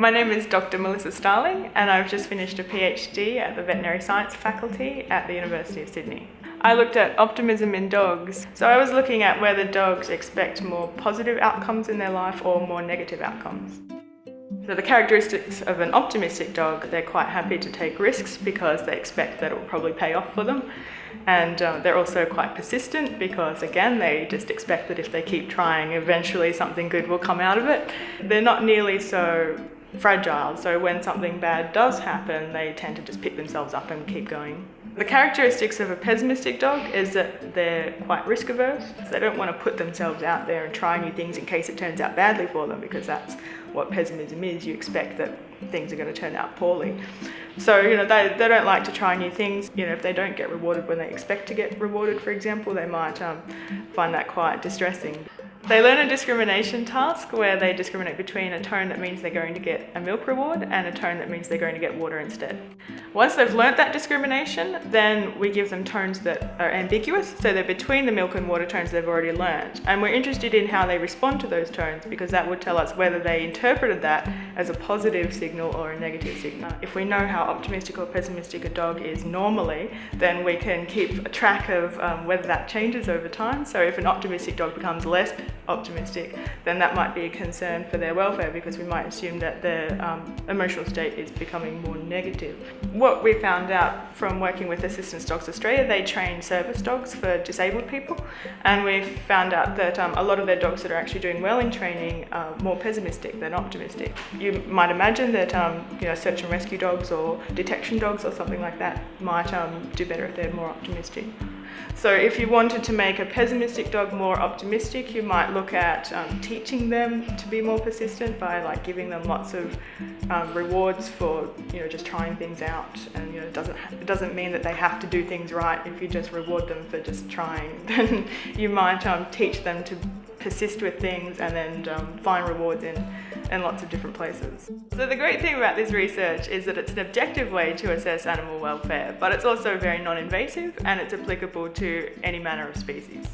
My name is Dr. Melissa Starling and I've just finished a PhD at the Veterinary Science faculty at the University of Sydney. I looked at optimism in dogs. So I was looking at whether dogs expect more positive outcomes in their life or more negative outcomes. So the characteristics of an optimistic dog, they're quite happy to take risks because they expect that it will probably pay off for them. And they're also quite persistent because, again, they just expect that if they keep trying, eventually something good will come out of it. They're not nearly so fragile, so when something bad does happen, they tend to just pick themselves up and keep going. The characteristics of a pessimistic dog is that they're quite risk averse. They don't want to put themselves out there and try new things in case it turns out badly for them, because that's what pessimism is. You expect that things are going to turn out poorly. So, they don't like to try new things. If they don't get rewarded when they expect to get rewarded, for example, they might find that quite distressing. They learn a discrimination task where they discriminate between a tone that means they're going to get a milk reward and a tone that means they're going to get water instead. Once they've learnt that discrimination, then we give them tones that are ambiguous, so they're between the milk and water tones they've already learnt. And we're interested in how they respond to those tones, because that would tell us whether they interpreted that as a positive signal or a negative signal. If we know how optimistic or pessimistic a dog is normally, then we can keep a track of whether that changes over time. So if an optimistic dog becomes less optimistic, then that might be a concern for their welfare, because we might assume that their emotional state is becoming more negative. What we found out from working with Assistance Dogs Australia, they train service dogs for disabled people, and we found out that a lot of their dogs that are actually doing well in training are more pessimistic than optimistic. You might imagine that search and rescue dogs or detection dogs or something like that might do better if they're more optimistic. So if you wanted to make a pessimistic dog more optimistic, you might look at teaching them to be more persistent by giving them lots of rewards for just trying things out. And it doesn't mean that they have to do things right. If you just reward them for just trying, then you might teach them to persist with things and then find rewards in lots of different places. So the great thing about this research is that it's an objective way to assess animal welfare, but it's also very non-invasive and it's applicable to any manner of species.